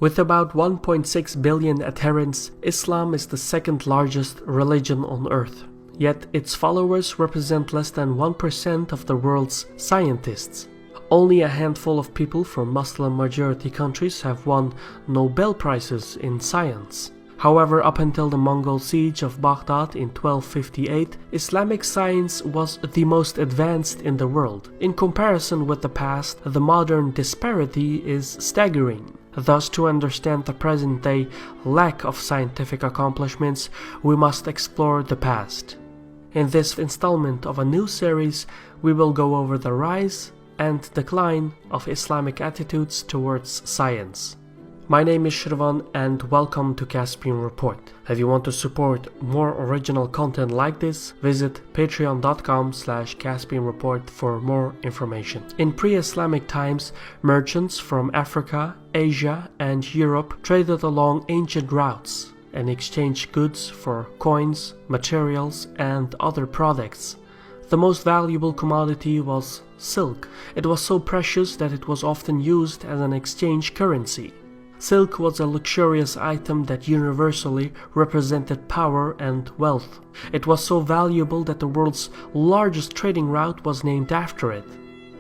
With about 1.6 billion adherents, Islam is the second largest religion on earth. Yet its followers represent less than 1% of the world's scientists. Only a handful of people from Muslim-majority countries have won Nobel Prizes in science. However, up until the Mongol siege of Baghdad in 1258, Islamic science was the most advanced in the world. In comparison with the past, the modern disparity is staggering. Thus, to understand the present-day lack of scientific accomplishments, we must explore the past. In this installment of a new series, we will go over the rise and decline of Islamic attitudes towards science. My name is Shirvan and welcome to Caspian Report. If you want to support more original content like this, visit patreon.com/Caspian Report for more information. In pre-Islamic times, merchants from Africa, Asia and Europe traded along ancient routes and exchanged goods for coins, materials and other products. The most valuable commodity was silk. It was so precious that it was often used as an exchange currency. Silk was a luxurious item that universally represented power and wealth. It was so valuable that the world's largest trading route was named after it.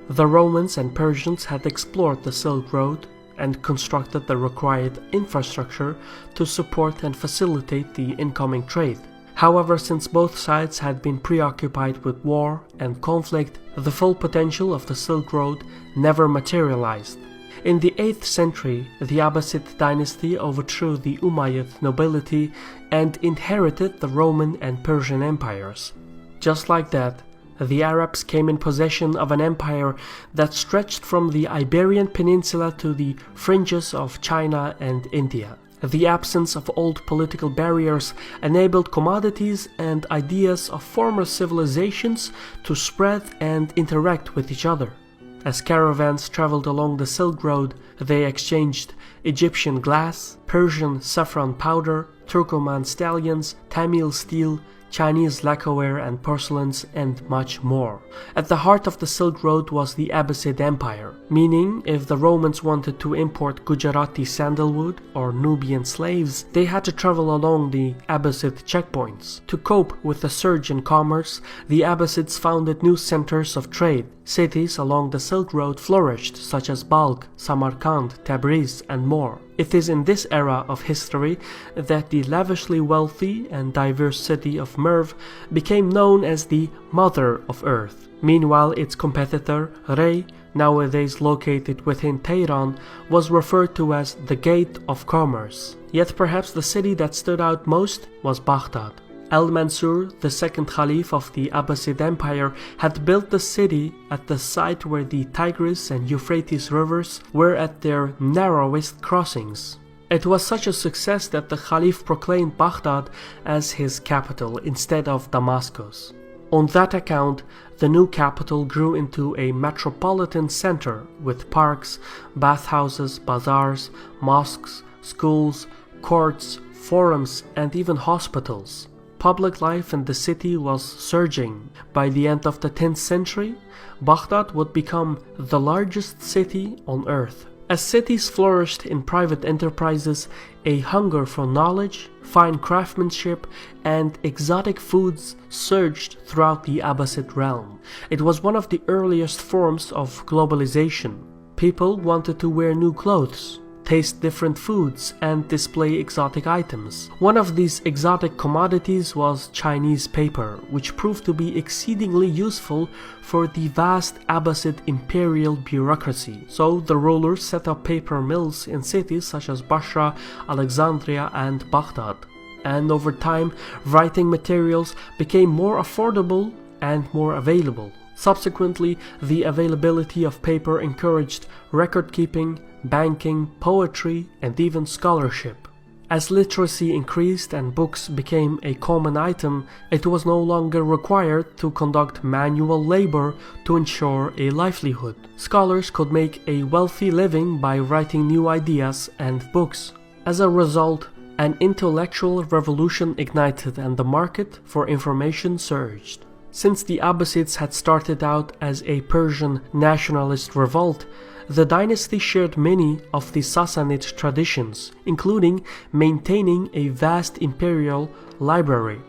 The Romans and Persians had explored the Silk Road and constructed the required infrastructure to support and facilitate the incoming trade. However, since both sides had been preoccupied with war and conflict, the full potential of the Silk Road never materialized. In the 8th century, the Abbasid dynasty overthrew the Umayyad nobility and inherited the Roman and Persian empires. Just like that, the Arabs came in possession of an empire that stretched from the Iberian Peninsula to the fringes of China and India. The absence of old political barriers enabled commodities and ideas of former civilizations to spread and interact with each other. As caravans traveled along the Silk Road, they exchanged Egyptian glass, Persian saffron powder, Turkoman stallions, Tamil steel, Chinese lacquerware and porcelains, and much more. At the heart of the Silk Road was the Abbasid Empire, meaning if the Romans wanted to import Gujarati sandalwood or Nubian slaves, they had to travel along the Abbasid checkpoints. To cope with the surge in commerce, the Abbasids founded new centers of trade. Cities along the Silk Road flourished, such as Balkh, Samarkand, Tabriz, and more. It is in this era of history that the lavishly wealthy and diverse city of Merv became known as the Mother of Earth. Meanwhile, its competitor, Rey, nowadays located within Tehran, was referred to as the Gate of Commerce. Yet perhaps the city that stood out most was Baghdad. Al-Mansur, the second Caliph of the Abbasid Empire, had built the city at the site where the Tigris and Euphrates rivers were at their narrowest crossings. It was such a success that the Caliph proclaimed Baghdad as his capital instead of Damascus. On that account, the new capital grew into a metropolitan center with parks, bathhouses, bazaars, mosques, schools, courts, forums, and even hospitals. Public life in the city was surging. By the end of the 10th century, Baghdad would become the largest city on earth. As cities flourished in private enterprises, a hunger for knowledge, fine craftsmanship, and exotic foods surged throughout the Abbasid realm. It was one of the earliest forms of globalization. People wanted to wear new clothes, taste different foods, and display exotic items. One of these exotic commodities was Chinese paper, which proved to be exceedingly useful for the vast Abbasid imperial bureaucracy. So the rulers set up paper mills in cities such as Basra, Alexandria, and Baghdad. And over time, writing materials became more affordable and more available. Subsequently, the availability of paper encouraged record-keeping, banking, poetry, and even scholarship. As literacy increased and books became a common item, it was no longer required to conduct manual labor to ensure a livelihood. Scholars could make a wealthy living by writing new ideas and books. As a result, an intellectual revolution ignited and the market for information surged. Since the Abbasids had started out as a Persian nationalist revolt, The dynasty shared many of the Sassanid traditions, including maintaining a vast imperial library.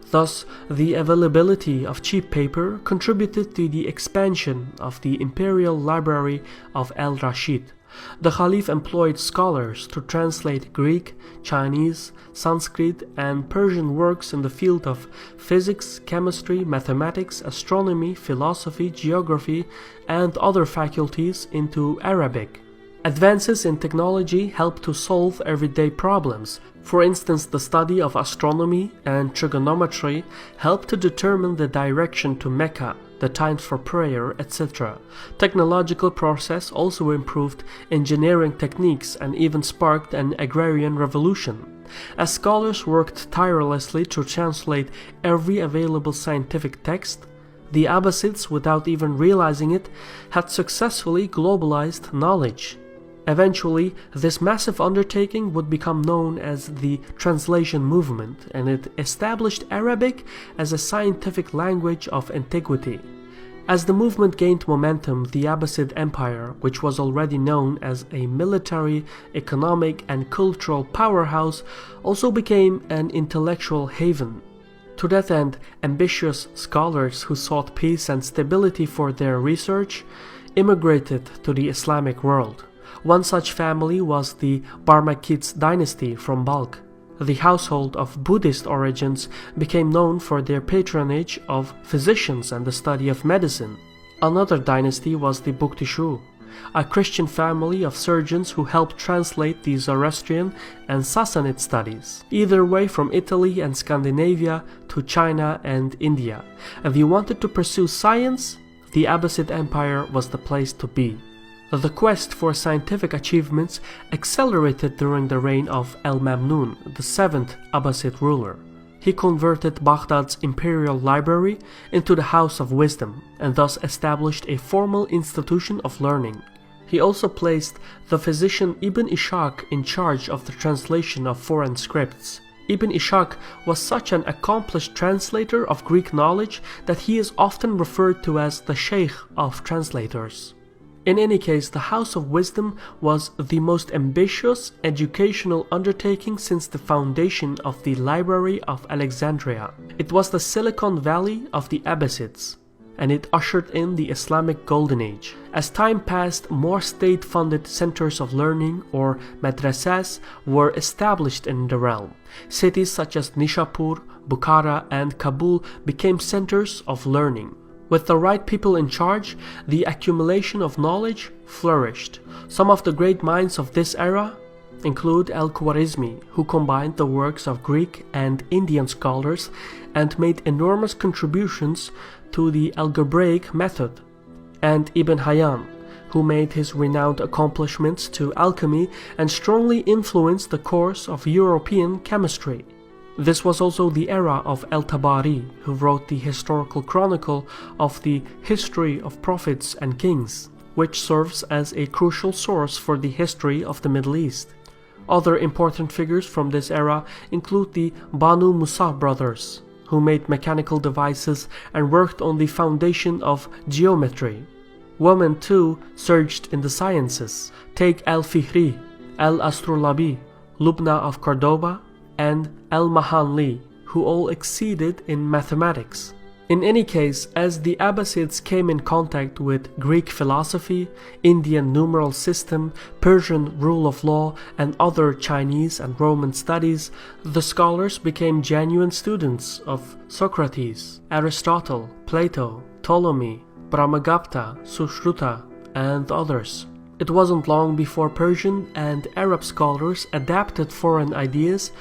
Thus, the availability of cheap paper contributed to the expansion of the imperial library of Al-Rashid. The Caliph employed scholars to translate Greek, Chinese, Sanskrit, and Persian works in the field of physics, chemistry, mathematics, astronomy, philosophy, geography, and other faculties into Arabic. Advances in technology helped to solve everyday problems. For instance, the study of astronomy and trigonometry helped to determine the direction to Mecca, the times for prayer, etc. Technological process also improved engineering techniques and even sparked an agrarian revolution. As scholars worked tirelessly to translate every available scientific text, the Abbasids, without even realizing it, had successfully globalized knowledge. Eventually, this massive undertaking would become known as the translation movement, and it established Arabic as a scientific language of antiquity. As the movement gained momentum, the Abbasid Empire, which was already known as a military, economic, and cultural powerhouse, also became an intellectual haven. To that end, ambitious scholars who sought peace and stability for their research immigrated to the Islamic world. One such family was the Barmakids dynasty from Balkh. The household of Buddhist origins became known for their patronage of physicians and the study of medicine. Another dynasty was the Buktishu, a Christian family of surgeons who helped translate the Zoroastrian and Sassanid studies, either way from Italy and Scandinavia to China and India. If you wanted to pursue science, the Abbasid Empire was the place to be. The quest for scientific achievements accelerated during the reign of Al-Mamnun, the seventh Abbasid ruler. He converted Baghdad's imperial library into the House of Wisdom, and thus established a formal institution of learning. He also placed the physician Ibn Ishaq in charge of the translation of foreign scripts. Ibn Ishaq was such an accomplished translator of Greek knowledge that he is often referred to as the Sheikh of translators. In any case, the House of Wisdom was the most ambitious educational undertaking since the foundation of the Library of Alexandria. It was the Silicon Valley of the Abbasids, and it ushered in the Islamic Golden Age. As time passed, more state-funded centers of learning, or madrasas, were established in the realm. Cities such as Nishapur, Bukhara, and Kabul became centers of learning. With the right people in charge, the accumulation of knowledge flourished. Some of the great minds of this era include Al-Khwarizmi, who combined the works of Greek and Indian scholars and made enormous contributions to the algebraic method, and Ibn Hayyan, who made his renowned accomplishments to alchemy and strongly influenced the course of European chemistry. This was also the era of Al-Tabari, who wrote the historical chronicle of the history of prophets and kings, which serves as a crucial source for the history of the Middle East. Other important figures from this era include the Banu Musa brothers, who made mechanical devices and worked on the foundation of geometry. Women too surged in the sciences. Take Al-Fihri, Al-Astrolabi, Lubna of Cordoba, and Al-Mahanli, who all exceeded in mathematics. In any case, as the Abbasids came in contact with Greek philosophy, Indian numeral system, Persian rule of law, and other Chinese and Roman studies, the scholars became genuine students of Socrates, Aristotle, Plato, Ptolemy, Brahmagupta, Sushruta, and others. It wasn't long before Persian and Arab scholars adapted foreign ideas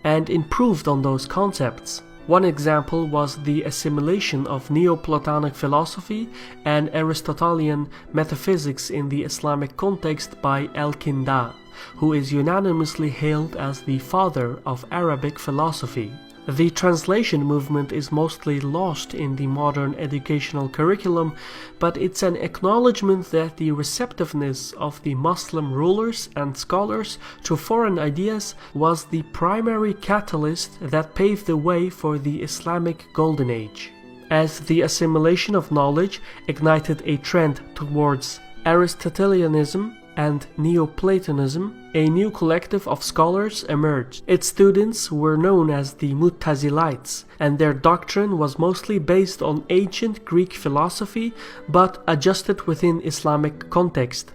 and improved on those concepts. One example was the assimilation of Neoplatonic philosophy and Aristotelian metaphysics in the Islamic context by Al-Kinda, who is unanimously hailed as the father of Arabic philosophy. The translation movement is mostly lost in the modern educational curriculum, but it's an acknowledgement that the receptiveness of the Muslim rulers and scholars to foreign ideas was the primary catalyst that paved the way for the Islamic Golden Age. As the assimilation of knowledge ignited a trend towards Aristotelianism and Neoplatonism, a new collective of scholars emerged. Its students were known as the Mu'tazilites, and their doctrine was mostly based on ancient Greek philosophy but adjusted within Islamic context.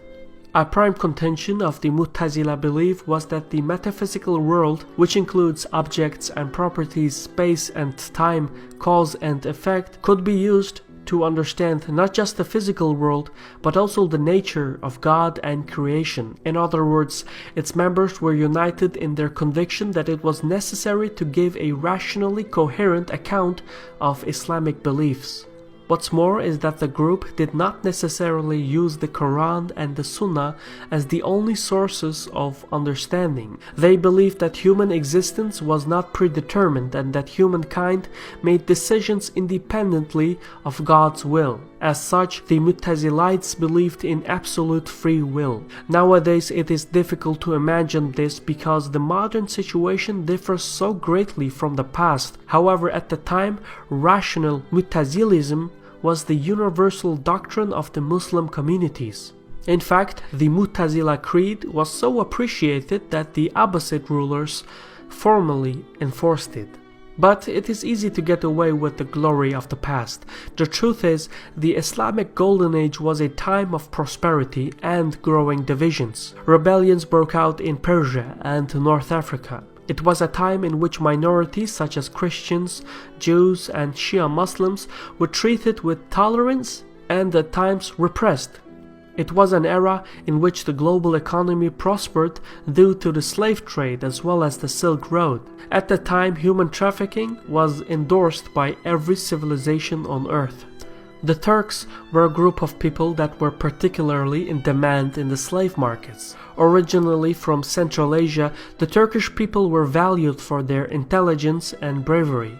A prime contention of the Mu'tazila belief was that the metaphysical world, which includes objects and properties, space and time, cause and effect, could be used to understand not just the physical world, but also the nature of God and creation. In other words, its members were united in their conviction that it was necessary to give a rationally coherent account of Islamic beliefs. What's more is that the group did not necessarily use the Quran and the Sunnah as the only sources of understanding. They believed that human existence was not predetermined and that humankind made decisions independently of God's will. As such, the Mu'tazilites believed in absolute free will. Nowadays, it is difficult to imagine this because the modern situation differs so greatly from the past. However, at the time, rational Mu'tazilism was the universal doctrine of the Muslim communities. In fact, the Mu'tazila creed was so appreciated that the Abbasid rulers formally enforced it. But it is easy to get away with the glory of the past. The truth is, the Islamic Golden Age was a time of prosperity and growing divisions. Rebellions broke out in Persia and North Africa. It was a time in which minorities such as Christians, Jews, and Shia Muslims were treated with tolerance and at times repressed. It was an era in which the global economy prospered due to the slave trade as well as the Silk Road. At the time, human trafficking was endorsed by every civilization on earth. The Turks were a group of people that were particularly in demand in the slave markets. Originally from Central Asia, the Turkish people were valued for their intelligence and bravery.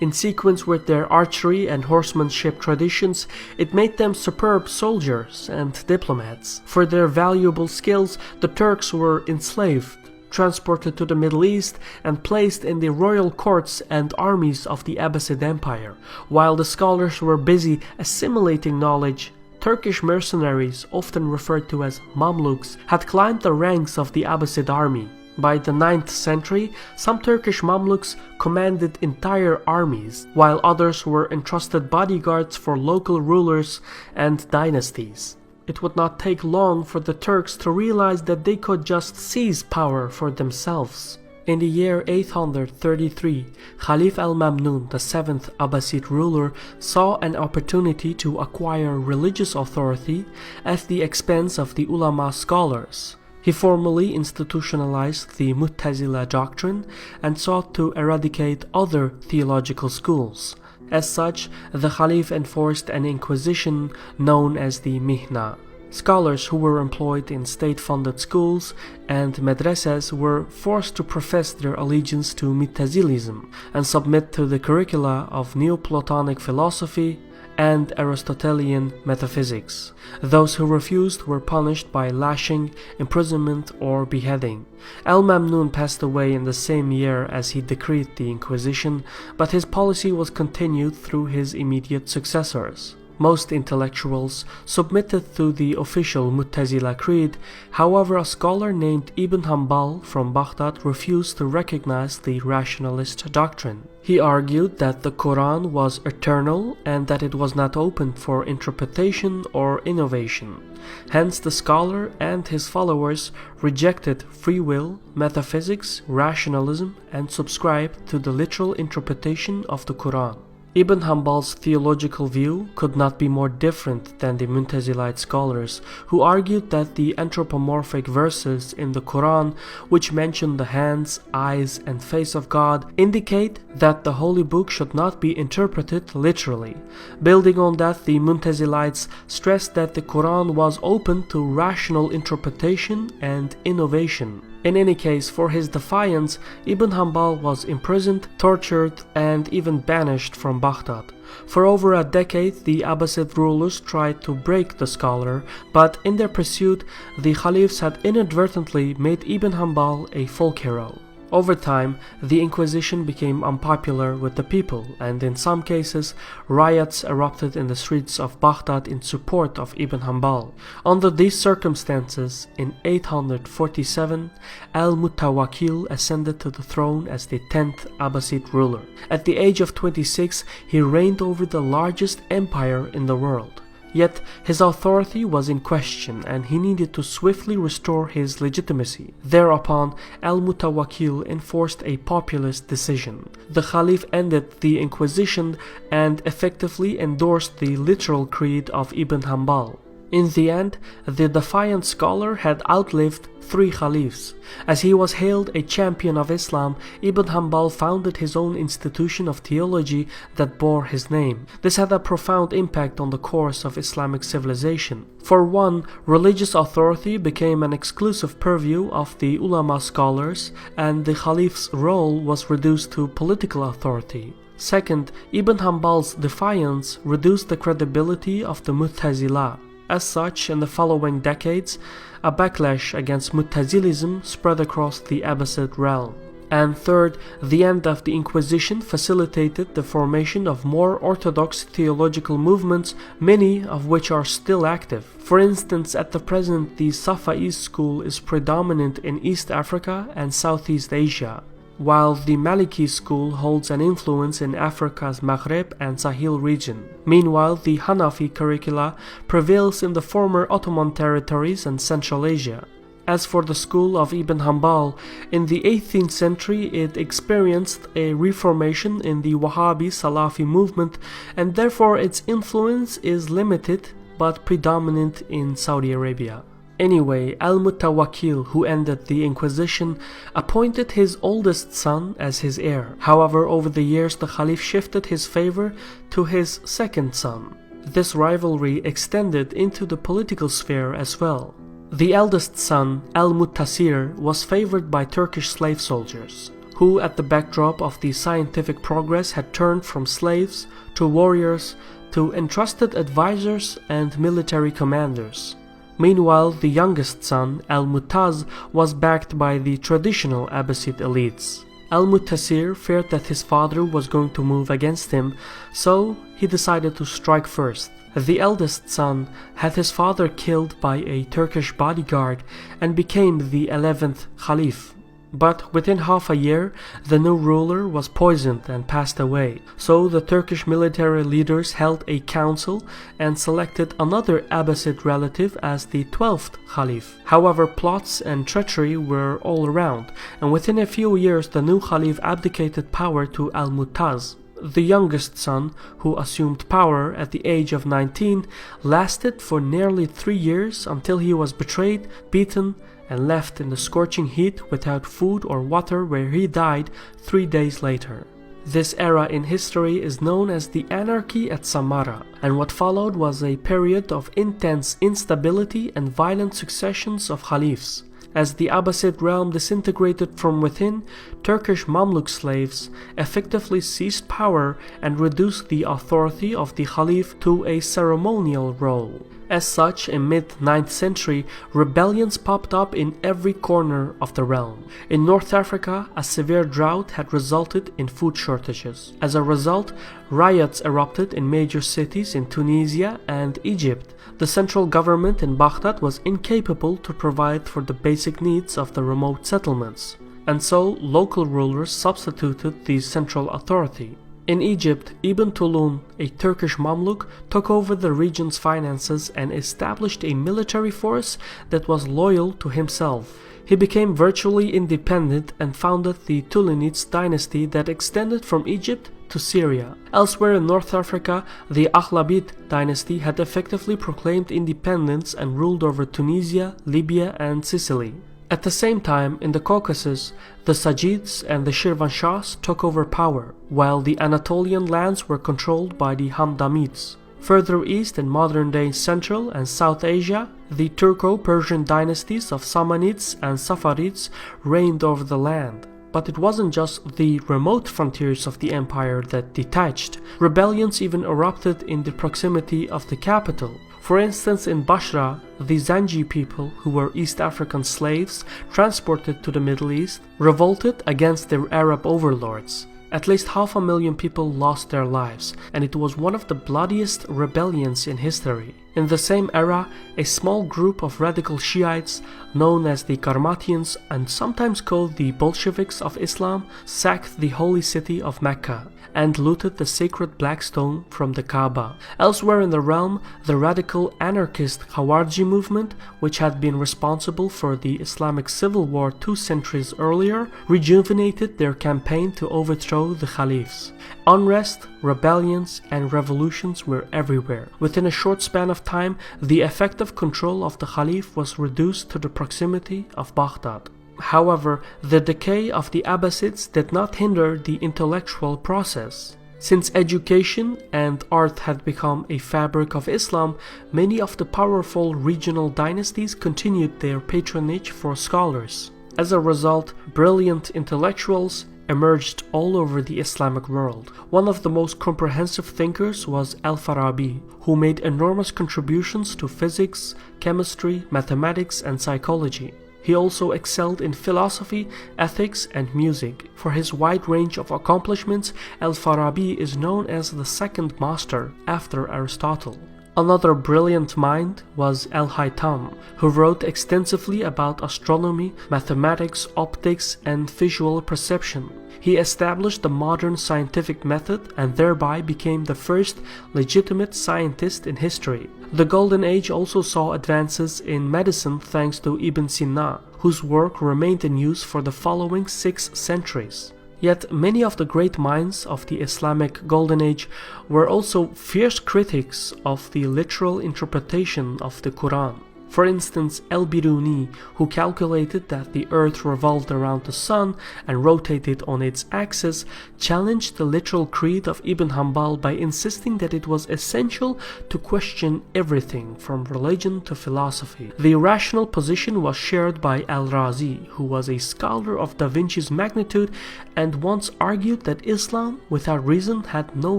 In sequence with their archery and horsemanship traditions, it made them superb soldiers and diplomats. For their valuable skills, the Turks were enslaved, transported to the Middle East, and placed in the royal courts and armies of the Abbasid Empire. While the scholars were busy assimilating knowledge, Turkish mercenaries, often referred to as Mamluks, had climbed the ranks of the Abbasid army. By the 9th century, some Turkish Mamluks commanded entire armies, while others were entrusted bodyguards for local rulers and dynasties. It would not take long for the Turks to realize that they could just seize power for themselves. In the year 833, Khalif al-Mamnun, the 7th Abbasid ruler, saw an opportunity to acquire religious authority at the expense of the ulama scholars. He formally institutionalized the Mu'tazila doctrine and sought to eradicate other theological schools. As such, the Khalif enforced an inquisition known as the Mihna. Scholars who were employed in state-funded schools and madrasas were forced to profess their allegiance to Mu'tazilism and submit to the curricula of Neoplatonic philosophy and Aristotelian metaphysics. Those who refused were punished by lashing, imprisonment, or beheading. Al-Mamnun passed away in the same year as he decreed the Inquisition, but his policy was continued through his immediate successors. Most intellectuals submitted to the official Mu'tazila creed. However, a scholar named Ibn Hanbal from Baghdad refused to recognize the rationalist doctrine. He argued that the Quran was eternal and that it was not open for interpretation or innovation. Hence, the scholar and his followers rejected free will, metaphysics, rationalism, and subscribed to the literal interpretation of the Quran. Ibn Hanbal's theological view could not be more different than the Mu'tazilite scholars, who argued that the anthropomorphic verses in the Quran, which mention the hands, eyes, and face of God, indicate that the holy book should not be interpreted literally. Building on that, the Mu'tazilites stressed that the Quran was open to rational interpretation and innovation. In any case, for his defiance, Ibn Hanbal was imprisoned, tortured, and even banished from Baghdad. For over a decade, the Abbasid rulers tried to break the scholar, but in their pursuit, the Caliphs had inadvertently made Ibn Hanbal a folk hero. Over time, the Inquisition became unpopular with the people, and in some cases, riots erupted in the streets of Baghdad in support of Ibn Hanbal. Under these circumstances, in 847, al-Mutawakkil ascended to the throne as the 10th Abbasid ruler. At the age of 26, he reigned over the largest empire in the world. Yet his authority was in question and he needed to swiftly restore his legitimacy. Thereupon, al-Mutawakkil enforced a populist decision. The Caliph ended the Inquisition and effectively endorsed the literal creed of Ibn Hanbal. In the end, the defiant scholar had outlived 3 caliphs. As he was hailed a champion of Islam, Ibn Hanbal founded his own institution of theology that bore his name. This had a profound impact on the course of Islamic civilization. For one, religious authority became an exclusive purview of the ulama scholars, and the caliph's role was reduced to political authority. Second, Ibn Hanbal's defiance reduced the credibility of the Mu'tazila. As such, in the following decades, a backlash against Mu'tazilism spread across the Abbasid realm. And third, the end of the Inquisition facilitated the formation of more orthodox theological movements, many of which are still active. For instance, at the present, the Safa'i school is predominant in East Africa and Southeast Asia, while the Maliki school holds an influence in Africa's Maghreb and Sahel region. Meanwhile, the Hanafi curricula prevails in the former Ottoman territories and Central Asia. As for the school of Ibn Hanbal, in the 18th century it experienced a reformation in the Wahhabi Salafi movement, and therefore its influence is limited but predominant in Saudi Arabia. Anyway, al-Mutawakkil, who ended the Inquisition, appointed his oldest son as his heir. However, over the years the Caliph shifted his favor to his second son. This rivalry extended into the political sphere as well. The eldest son, al-Mutasir, was favored by Turkish slave soldiers, who at the backdrop of the scientific progress had turned from slaves to warriors to entrusted advisors and military commanders. Meanwhile, the youngest son, al-Mu'taz, was backed by the traditional Abbasid elites. Al-Mutasir feared that his father was going to move against him, so he decided to strike first. The eldest son had his father killed by a Turkish bodyguard and became the 11th Caliph. But within half a year, the new ruler was poisoned and passed away. So the Turkish military leaders held a council and selected another Abbasid relative as the 12th Caliph. However, plots and treachery were all around, and within a few years the new Caliph abdicated power to al-Mu'taz. The youngest son, who assumed power at the age of 19, lasted for nearly 3 years until he was betrayed, beaten, and left in the scorching heat without food or water, where he died 3 days later. This era in history is known as the Anarchy at Samarra, and what followed was a period of intense instability and violent successions of caliphs. As the Abbasid realm disintegrated from within, Turkish Mamluk slaves effectively seized power and reduced the authority of the Caliph to a ceremonial role. As such, in mid-9th century, rebellions popped up in every corner of the realm. In North Africa, a severe drought had resulted in food shortages. As a result, riots erupted in major cities in Tunisia and Egypt. The central government in Baghdad was incapable to provide for the basic needs of the remote settlements, and so local rulers substituted the central authority. In Egypt, Ibn Tulun, a Turkish Mamluk, took over the region's finances and established a military force that was loyal to himself. He became virtually independent and founded the Tulunids dynasty that extended from Egypt to Syria. Elsewhere in North Africa, the Aghlabid dynasty had effectively proclaimed independence and ruled over Tunisia, Libya, and Sicily. At the same time, in the Caucasus, the Sajids and the Shirvanshahs took over power, while the Anatolian lands were controlled by the Hamdanids. Further east in modern-day Central and South Asia, the Turco-Persian dynasties of Samanids and Safarids reigned over the land. But it wasn't just the remote frontiers of the empire that detached. Rebellions even erupted in the proximity of the capital. For instance, in Bashra, the Zanji people, who were East African slaves transported to the Middle East, revolted against their Arab overlords. At least 500,000 people lost their lives, and it was one of the bloodiest rebellions in history. In the same era, a small group of radical Shiites, known as the Karmatians and sometimes called the Bolsheviks of Islam, sacked the holy city of Mecca and looted the sacred black stone from the Kaaba. Elsewhere in the realm, the radical anarchist Khawarji movement, which had been responsible for the Islamic civil war 2 centuries earlier, rejuvenated their campaign to overthrow the caliphs. Unrest, rebellions, and revolutions were everywhere. Within a short span of time, the effective control of the caliph was reduced to the proximity of Baghdad. However, the decay of the Abbasids did not hinder the intellectual process. Since education and art had become a fabric of Islam, many of the powerful regional dynasties continued their patronage for scholars. As a result, brilliant intellectuals emerged all over the Islamic world. One of the most comprehensive thinkers was Al-Farabi, who made enormous contributions to physics, chemistry, mathematics, and psychology. He also excelled in philosophy, ethics, and music. For his wide range of accomplishments, Al-Farabi is known as the second master after Aristotle. Another brilliant mind was Al-Haytham, who wrote extensively about astronomy, mathematics, optics, and visual perception. He established the modern scientific method and thereby became the first legitimate scientist in history. The Golden Age also saw advances in medicine thanks to Ibn Sina, whose work remained in use for the following 6 centuries. Yet many of the great minds of the Islamic Golden Age were also fierce critics of the literal interpretation of the Quran. For instance, Al-Biruni, who calculated that the earth revolved around the sun and rotated on its axis, challenged the literal creed of Ibn Hanbal by insisting that it was essential to question everything from religion to philosophy. The irrational position was shared by Al-Razi, who was a scholar of Da Vinci's magnitude and once argued that Islam without reason had no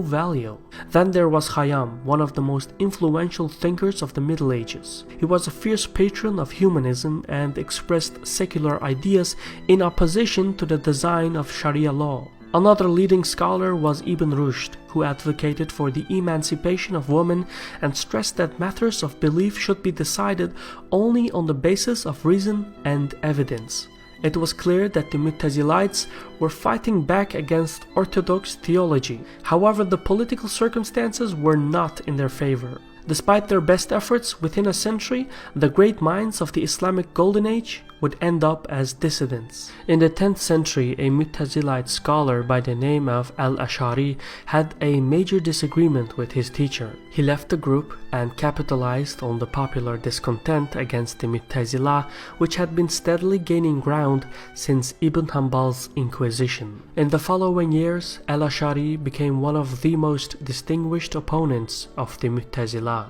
value. Then there was Khayyam, one of the most influential thinkers of the Middle Ages. He was a fierce patron of humanism and expressed secular ideas in opposition to the design of Sharia law. Another leading scholar was Ibn Rushd, who advocated for the emancipation of women and stressed that matters of belief should be decided only on the basis of reason and evidence. It was clear that the Mu'tazilites were fighting back against orthodox theology. However, the political circumstances were not in their favor. Despite their best efforts within a century, the great minds of the Islamic Golden Age would end up as dissidents. In the 10th century, a Mu'tazilite scholar by the name of Al-Ash'ari had a major disagreement with his teacher. He left the group and capitalized on the popular discontent against the Mu'tazila, which had been steadily gaining ground since Ibn Hanbal's Inquisition. In the following years, Al-Ash'ari became one of the most distinguished opponents of the Mu'tazila.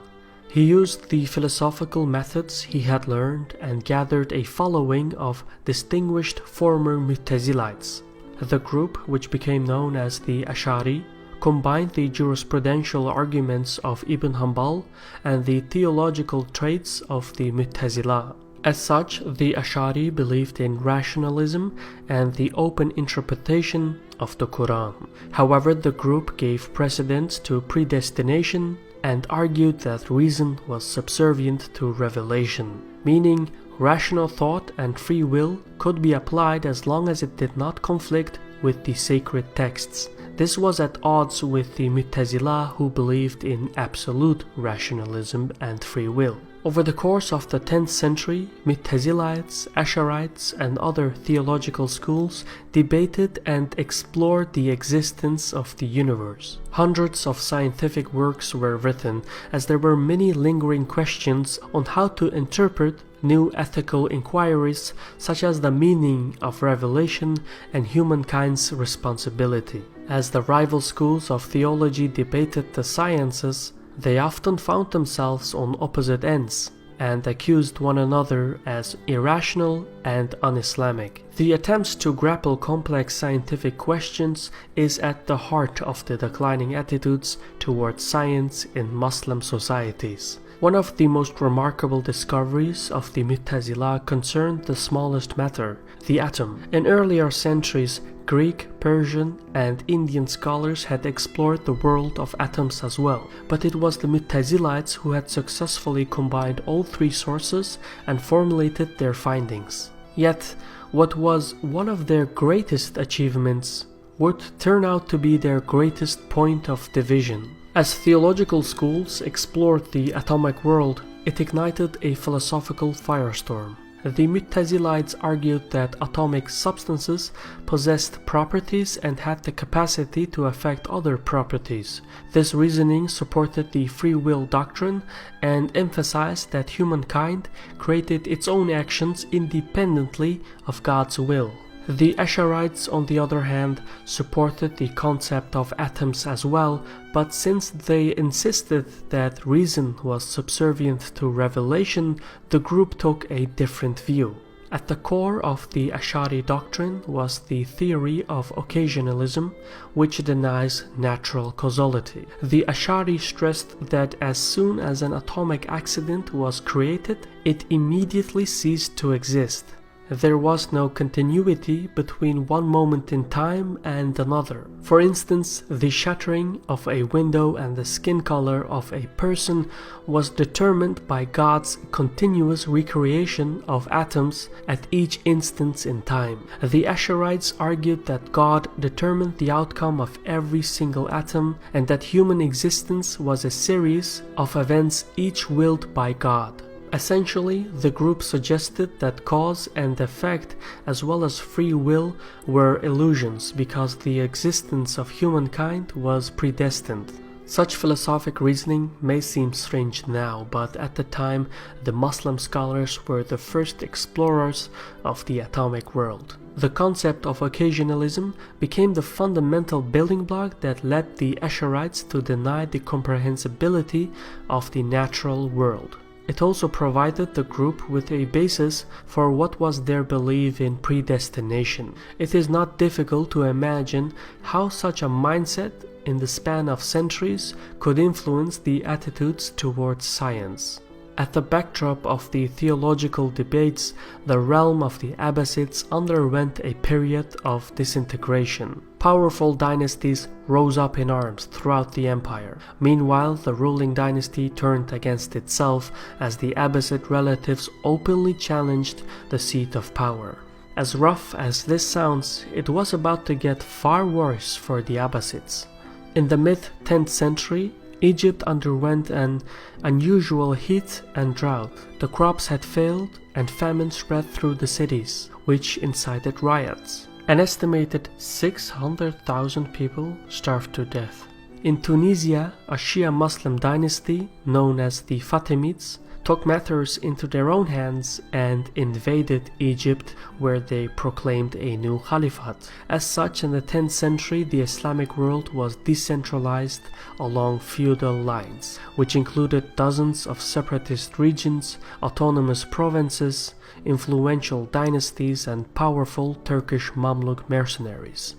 He used the philosophical methods he had learned and gathered a following of distinguished former Mu'tazilites. The group, which became known as the Ash'ari, combined the jurisprudential arguments of Ibn Hanbal and the theological traits of the Mu'tazila. As such, the Ash'ari believed in rationalism and the open interpretation of the Quran. However, the group gave precedence to predestination and argued that reason was subservient to revelation, meaning rational thought and free will could be applied as long as it did not conflict with the sacred texts. This was at odds with the Mu'tazila, who believed in absolute rationalism and free will. Over the course of the 10th century, Mu'tazilites, Ash'arites, and other theological schools debated and explored the existence of the universe. Hundreds of scientific works were written, as there were many lingering questions on how to interpret new ethical inquiries such as the meaning of revelation and humankind's responsibility. As the rival schools of theology debated the sciences, they often found themselves on opposite ends and accused one another as irrational and un-Islamic. The attempts to grapple complex scientific questions is at the heart of the declining attitudes towards science in Muslim societies. One of the most remarkable discoveries of the Mu'tazila concerned the smallest matter, the atom. In earlier centuries, Greek, Persian, and Indian scholars had explored the world of atoms as well, but it was the Mu'tazilites who had successfully combined all three sources and formulated their findings. Yet, what was one of their greatest achievements would turn out to be their greatest point of division. As theological schools explored the atomic world, it ignited a philosophical firestorm. The Mu'tazilites argued that atomic substances possessed properties and had the capacity to affect other properties. This reasoning supported the free will doctrine and emphasized that humankind created its own actions independently of God's will. The Ash'arites, on the other hand, supported the concept of atoms as well, but since they insisted that reason was subservient to revelation, the group took a different view. At the core of the Ash'ari doctrine was the theory of occasionalism, which denies natural causality. The Ash'ari stressed that as soon as an atomic accident was created, it immediately ceased to exist. There was no continuity between one moment in time and another. For instance, the shattering of a window and the skin color of a person was determined by God's continuous recreation of atoms at each instance in time. The Ash'arites argued that God determined the outcome of every single atom and that human existence was a series of events each willed by God. Essentially, the group suggested that cause and effect, as well as free will, were illusions because the existence of humankind was predestined. Such philosophic reasoning may seem strange now, but at the time, the Muslim scholars were the first explorers of the atomic world. The concept of occasionalism became the fundamental building block that led the Ash'arites to deny the comprehensibility of the natural world. It also provided the group with a basis for what was their belief in predestination. It is not difficult to imagine how such a mindset in the span of centuries could influence the attitudes towards science. At the backdrop of the theological debates, the realm of the Abbasids underwent a period of disintegration. Powerful dynasties rose up in arms throughout the empire. Meanwhile, the ruling dynasty turned against itself as the Abbasid relatives openly challenged the seat of power. As rough as this sounds, it was about to get far worse for the Abbasids. In the mid-10th century, Egypt underwent an unusual heat and drought. The crops had failed and famine spread through the cities, which incited riots. An estimated 600,000 people starved to death. In Tunisia, a Shia Muslim dynasty known as the Fatimids took matters into their own hands and invaded Egypt, where they proclaimed a new caliphate. As such, in the 10th century, the Islamic world was decentralized along feudal lines, which included dozens of separatist regions, autonomous provinces, influential dynasties, and powerful Turkish Mamluk mercenaries.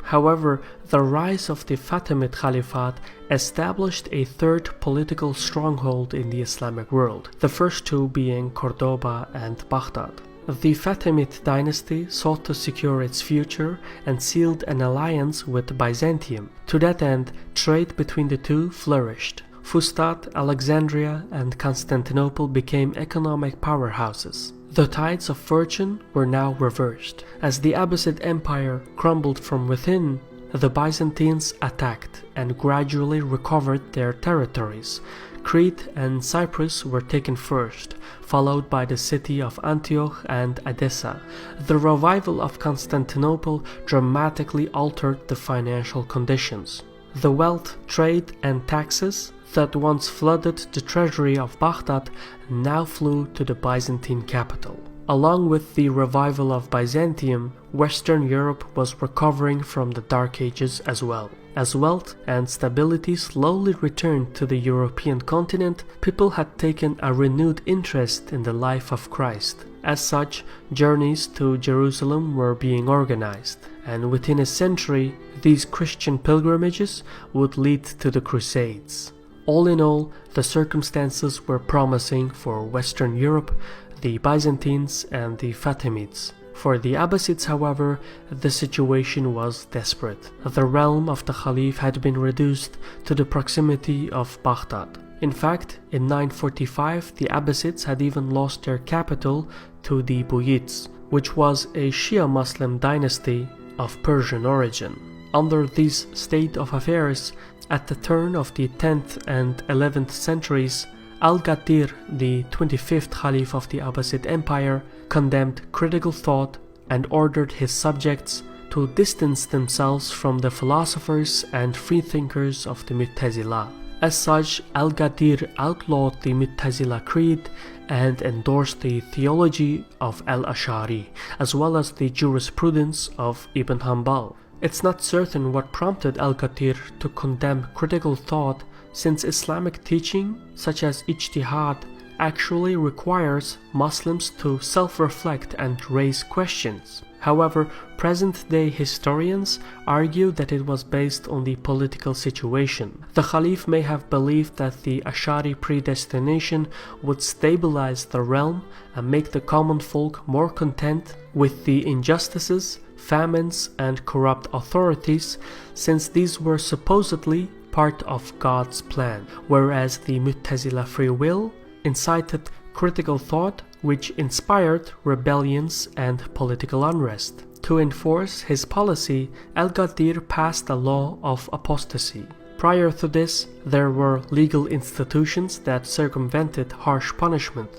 However, the rise of the Fatimid Caliphate established a third political stronghold in the Islamic world, the first two being Cordoba and Baghdad. The Fatimid dynasty sought to secure its future and sealed an alliance with Byzantium. To that end, trade between the two flourished. Fustat, Alexandria, and Constantinople became economic powerhouses. The tides of fortune were now reversed. As the Abbasid Empire crumbled from within, the Byzantines attacked and gradually recovered their territories. Crete and Cyprus were taken first, followed by the city of Antioch and Edessa. The revival of Constantinople dramatically altered the financial conditions. The wealth, trade, and taxes that once flooded the treasury of Baghdad now flew to the Byzantine capital. Along with the revival of Byzantium, Western Europe was recovering from the Dark Ages as well. As wealth and stability slowly returned to the European continent, people had taken a renewed interest in the life of Christ. As such, journeys to Jerusalem were being organized, and within a century, these Christian pilgrimages would lead to the Crusades. All in all, the circumstances were promising for Western Europe, the Byzantines and the Fatimids. For the Abbasids, however, the situation was desperate. The realm of the Caliph had been reduced to the proximity of Baghdad. In fact, in 945 the Abbasids had even lost their capital to the Buyids, which was a Shia Muslim dynasty of Persian origin. Under this state of affairs, at the turn of the 10th and 11th centuries, Al-Qadir, the 25th Caliph of the Abbasid Empire, condemned critical thought and ordered his subjects to distance themselves from the philosophers and freethinkers of the Mu'tazila. As such, Al-Qadir outlawed the Mu'tazila creed and endorsed the theology of Al-Ash'ari, as well as the jurisprudence of Ibn Hanbal. It's not certain what prompted Al-Qadir to condemn critical thought, since Islamic teaching, such as ijtihad, actually requires Muslims to self-reflect and raise questions. However, present-day historians argue that it was based on the political situation. The Caliph may have believed that the Ash'ari predestination would stabilize the realm and make the common folk more content with the injustices, famines, and corrupt authorities, since these were supposedly part of God's plan, whereas the Mu'tazila free will incited critical thought, which inspired rebellions and political unrest. To enforce his policy, Al-Qadir passed a law of apostasy. Prior to this, there were legal institutions that circumvented harsh punishment.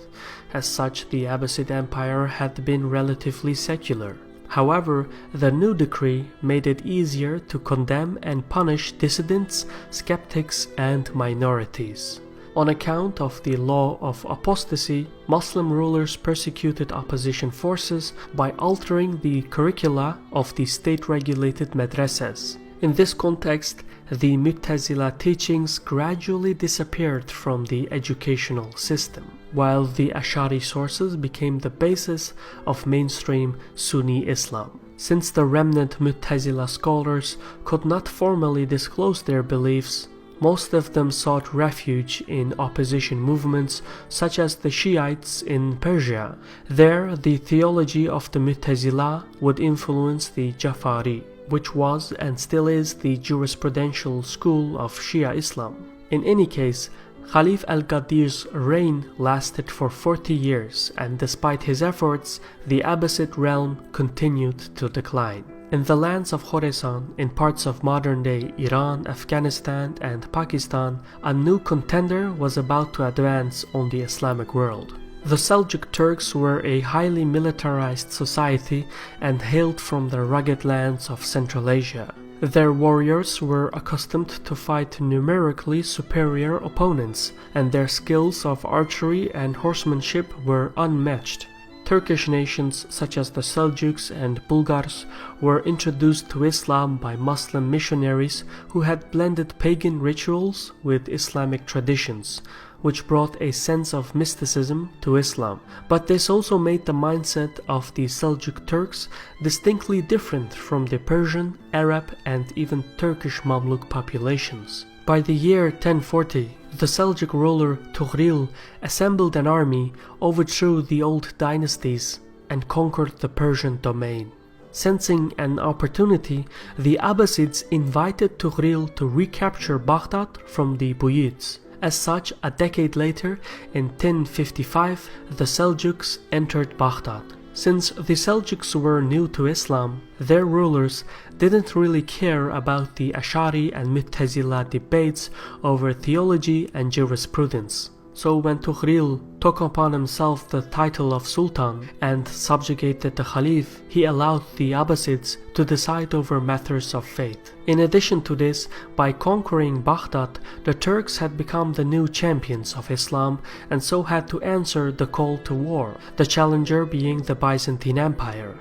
As such, the Abbasid Empire had been relatively secular. However, the new decree made it easier to condemn and punish dissidents, skeptics, and minorities. On account of the law of apostasy, Muslim rulers persecuted opposition forces by altering the curricula of the state-regulated madrasas. In this context, the Mu'tazila teachings gradually disappeared from the educational system, while the Ash'ari sources became the basis of mainstream Sunni Islam. Since the remnant Mu'tazila scholars could not formally disclose their beliefs, most of them sought refuge in opposition movements such as the Shiites in Persia. There, the theology of the Mu'tazila would influence the Jafari, which was and still is the jurisprudential school of Shia Islam. In any case, Caliph Al-Qadir's reign lasted for 40 years, and despite his efforts, the Abbasid realm continued to decline. In the lands of Khorasan, in parts of modern-day Iran, Afghanistan, and Pakistan, a new contender was about to advance on the Islamic world. The Seljuk Turks were a highly militarized society and hailed from the rugged lands of Central Asia. Their warriors were accustomed to fight numerically superior opponents, and their skills of archery and horsemanship were unmatched. Turkish nations such as the Seljuks and Bulgars were introduced to Islam by Muslim missionaries who had blended pagan rituals with Islamic traditions, which brought a sense of mysticism to Islam. But this also made the mindset of the Seljuk Turks distinctly different from the Persian, Arab, and even Turkish Mamluk populations. By the year 1040, the Seljuk ruler Tughril assembled an army, overthrew the old dynasties, and conquered the Persian domain. Sensing an opportunity, the Abbasids invited Tughril to recapture Baghdad from the Buyids. As such, a decade later, in 1055, the Seljuks entered Baghdad. Since the Seljuks were new to Islam, their rulers didn't really care about the Ash'ari and Mu'tazila debates over theology and jurisprudence. So when Tughril took upon himself the title of Sultan and subjugated the Caliph, he allowed the Abbasids to decide over matters of faith. In addition to this, by conquering Baghdad, the Turks had become the new champions of Islam and so had to answer the call to war, the challenger being the Byzantine Empire.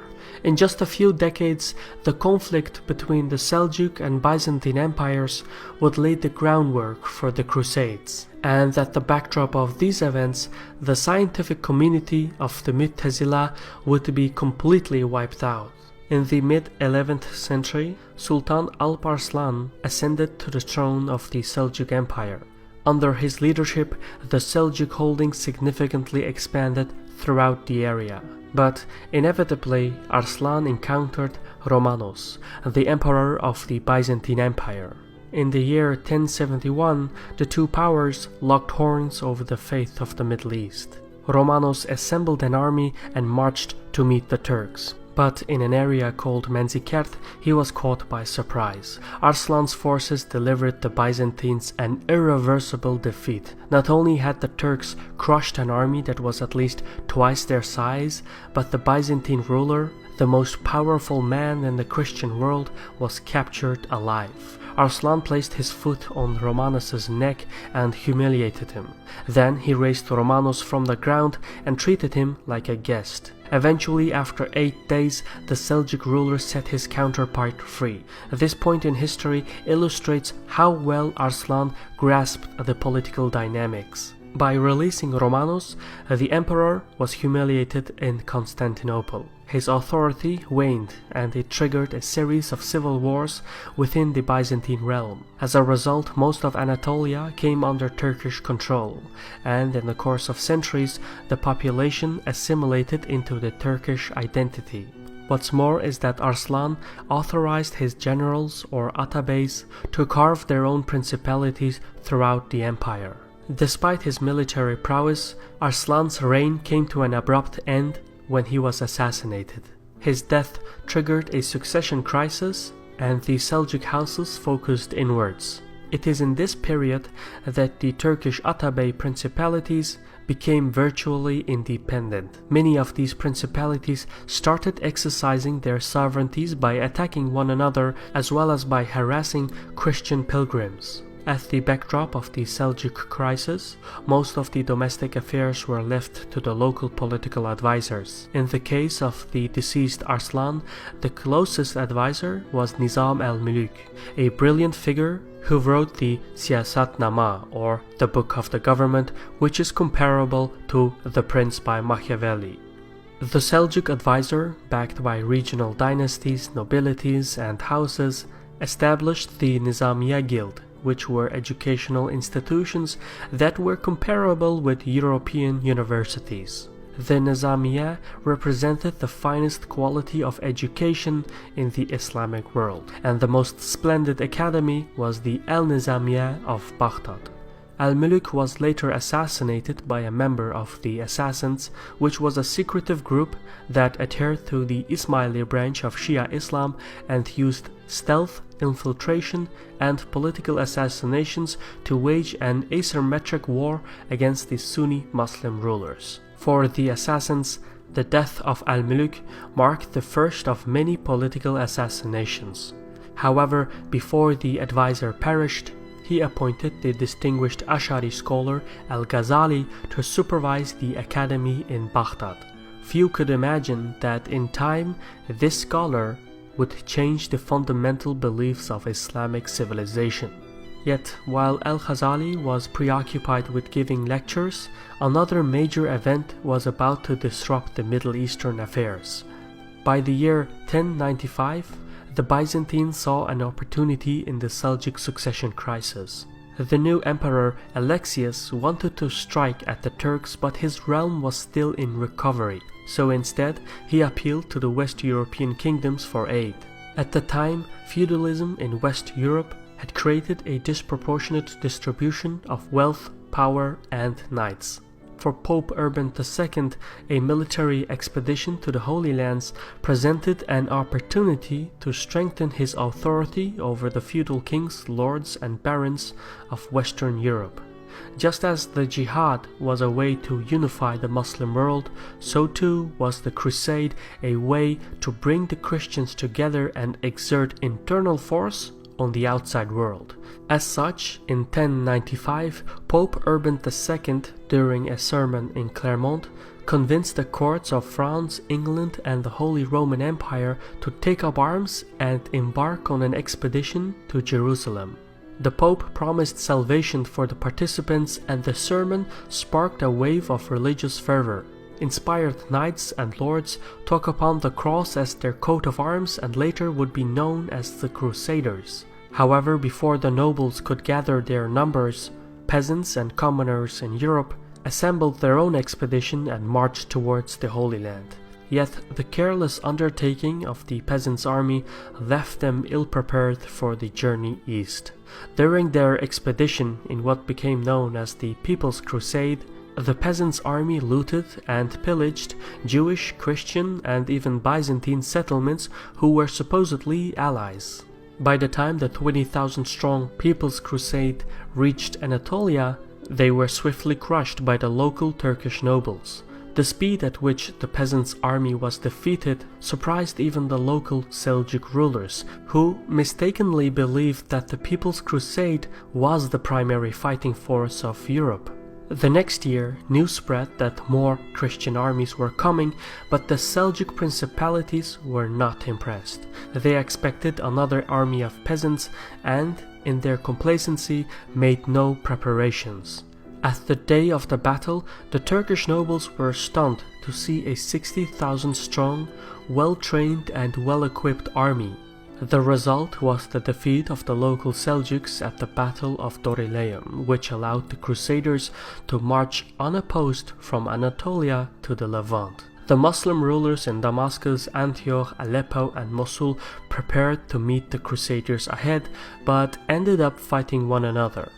In just a few decades, the conflict between the Seljuk and Byzantine empires would lay the groundwork for the Crusades. And at the backdrop of these events, the scientific community of the Mu'tazila would be completely wiped out. In the mid-11th century, Sultan Alp Arslan ascended to the throne of the Seljuk Empire. Under his leadership, the Seljuk holdings significantly expanded throughout the area. But inevitably, Arslan encountered Romanos, the emperor of the Byzantine Empire. In the year 1071, the two powers locked horns over the fate of the Middle East. Romanos assembled an army and marched to meet the Turks. But in an area called Manzikert, he was caught by surprise. Arslan's forces delivered the Byzantines an irreversible defeat. Not only had the Turks crushed an army that was at least twice their size, but the Byzantine ruler, the most powerful man in the Christian world, was captured alive. Arslan placed his foot on Romanos's neck and humiliated him. Then he raised Romanos from the ground and treated him like a guest. Eventually, after 8 days, the Seljuk ruler set his counterpart free. This point in history illustrates how well Arslan grasped the political dynamics. By releasing Romanos, the emperor was humiliated in Constantinople. His authority waned, and it triggered a series of civil wars within the Byzantine realm. As a result, most of Anatolia came under Turkish control, and in the course of centuries, the population assimilated into the Turkish identity. What's more is that Arslan authorized his generals, or atabeys, to carve their own principalities throughout the empire. Despite his military prowess, Arslan's reign came to an abrupt end when he was assassinated. His death triggered a succession crisis, and the Seljuk houses focused inwards. It is in this period that the Turkish atabey principalities became virtually independent. Many of these principalities started exercising their sovereignties by attacking one another as well as by harassing Christian pilgrims. At the backdrop of the Seljuk crisis, most of the domestic affairs were left to the local political advisors. In the case of the deceased Arslan, the closest advisor was Nizam al-Muluk, a brilliant figure who wrote the Siyasat-Nama, or the Book of the Government, which is comparable to The Prince by Machiavelli. The Seljuk advisor, backed by regional dynasties, nobilities, and houses, established the Nizamiya Guild, which were educational institutions that were comparable with European universities. The Nizamiya represented the finest quality of education in the Islamic world, and the most splendid academy was the Al-Nizamiya of Baghdad. Al-Muluk was later assassinated by a member of the Assassins, which was a secretive group that adhered to the Ismaili branch of Shia Islam and used stealth, infiltration, and political assassinations to wage an asymmetric war against the Sunni Muslim rulers. For the Assassins, the death of Al-Muluk marked the first of many political assassinations. However, before the advisor perished, he appointed the distinguished Ash'ari scholar Al-Ghazali to supervise the academy in Baghdad. Few could imagine that in time this scholar would change the fundamental beliefs of Islamic civilization. Yet, while Al-Ghazali was preoccupied with giving lectures, another major event was about to disrupt the Middle Eastern affairs. By the year 1095, the Byzantines saw an opportunity in the Seljuk succession crisis. The new emperor Alexius wanted to strike at the Turks, but his realm was still in recovery, so instead he appealed to the West European kingdoms for aid. At the time, feudalism in West Europe had created a disproportionate distribution of wealth, power, and knights. For Pope Urban II, a military expedition to the Holy Lands presented an opportunity to strengthen his authority over the feudal kings, lords, and barons of Western Europe. Just as the jihad was a way to unify the Muslim world, so too was the crusade a way to bring the Christians together and exert internal force on the outside world. As such, in 1095, Pope Urban II, during a sermon in Clermont, convinced the courts of France, England, and the Holy Roman Empire to take up arms and embark on an expedition to Jerusalem. The Pope promised salvation for the participants, and the sermon sparked a wave of religious fervor. Inspired knights and lords took upon the cross as their coat of arms and later would be known as the Crusaders. However, before the nobles could gather their numbers, peasants and commoners in Europe assembled their own expedition and marched towards the Holy Land. Yet the careless undertaking of the peasants' army left them ill-prepared for the journey east. During their expedition in what became known as the People's Crusade, the peasants' army looted and pillaged Jewish, Christian, and even Byzantine settlements who were supposedly allies. By the time the 20,000-strong People's Crusade reached Anatolia, they were swiftly crushed by the local Turkish nobles. The speed at which the peasants' army was defeated surprised even the local Seljuk rulers, who mistakenly believed that the People's Crusade was the primary fighting force of Europe. The next year, news spread that more Christian armies were coming, but the Seljuk principalities were not impressed. They expected another army of peasants and, in their complacency, made no preparations. At the day of the battle, the Turkish nobles were stunned to see a 60,000-strong, well-trained and well-equipped army. The result was the defeat of the local Seljuks at the Battle of Dorylaeum, which allowed the Crusaders to march unopposed from Anatolia to the Levant. The Muslim rulers in Damascus, Antioch, Aleppo and Mosul prepared to meet the Crusaders ahead, but ended up fighting one another.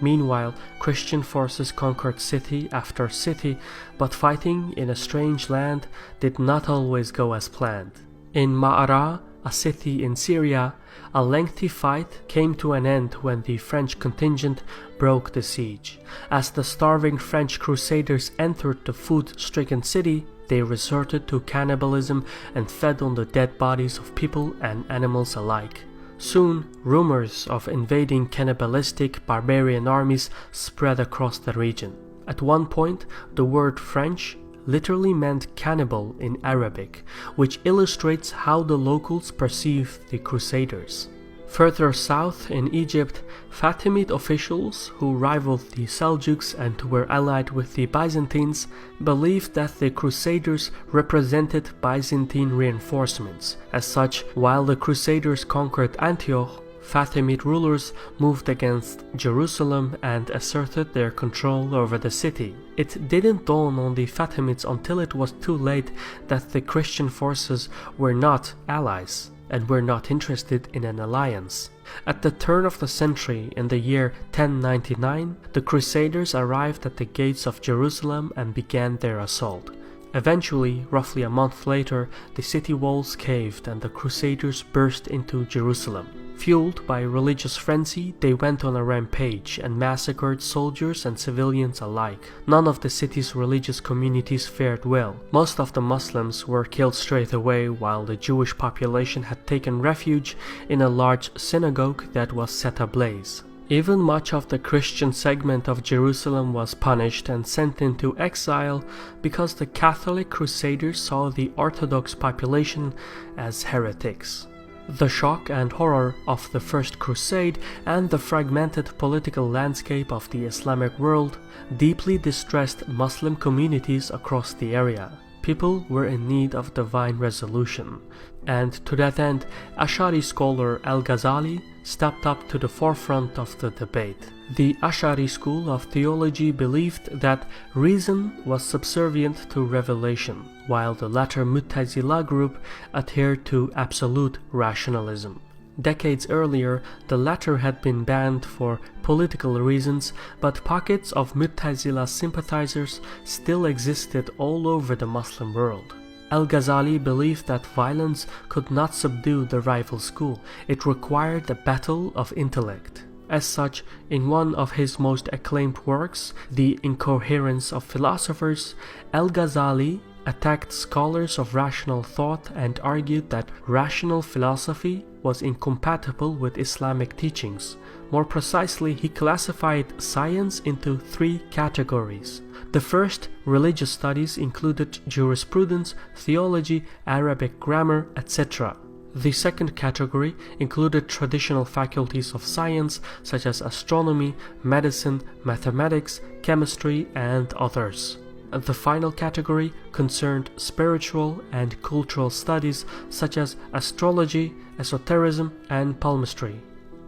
Meanwhile, Christian forces conquered city after city, but fighting in a strange land did not always go as planned. In Ma'ara, a city in Syria, a lengthy fight came to an end when the French contingent broke the siege. As the starving French crusaders entered the food-stricken city, they resorted to cannibalism and fed on the dead bodies of people and animals alike. Soon, rumors of invading cannibalistic barbarian armies spread across the region. At one point, the word French literally meant cannibal in Arabic, which illustrates how the locals perceived the Crusaders. Further south in Egypt, Fatimid officials who rivaled the Seljuks and were allied with the Byzantines believed that the Crusaders represented Byzantine reinforcements. As such, while the Crusaders conquered Antioch, Fatimid rulers moved against Jerusalem and asserted their control over the city. It didn't dawn on the Fatimids until it was too late that the Christian forces were not allies and were not interested in an alliance. At the turn of the century, in the year 1099, the Crusaders arrived at the gates of Jerusalem and began their assault. Eventually, roughly a month later, the city walls caved and the Crusaders burst into Jerusalem. Fueled by religious frenzy, they went on a rampage and massacred soldiers and civilians alike. None of the city's religious communities fared well. Most of the Muslims were killed straight away, while the Jewish population had taken refuge in a large synagogue that was set ablaze. Even much of the Christian segment of Jerusalem was punished and sent into exile because the Catholic Crusaders saw the Orthodox population as heretics. The shock and horror of the First Crusade and the fragmented political landscape of the Islamic world deeply distressed Muslim communities across the area. People were in need of divine resolution, and to that end, Ash'ari scholar Al-Ghazali stepped up to the forefront of the debate. The Ash'ari school of theology believed that reason was subservient to revelation, while the latter Mu'tazila group adhered to absolute rationalism. Decades earlier, the latter had been banned for political reasons, but pockets of Mu'tazila sympathizers still existed all over the Muslim world. Al-Ghazali believed that violence could not subdue the rival school. It required a battle of intellect. As such, in one of his most acclaimed works, The Incoherence of Philosophers, Al-Ghazali attacked scholars of rational thought and argued that rational philosophy was incompatible with Islamic teachings. More precisely, he classified science into three categories. The first, religious studies, included jurisprudence, theology, Arabic grammar, etc. The second category included traditional faculties of science such as astronomy, medicine, mathematics, chemistry, and others. The final category concerned spiritual and cultural studies such as astrology, esotericism, and palmistry.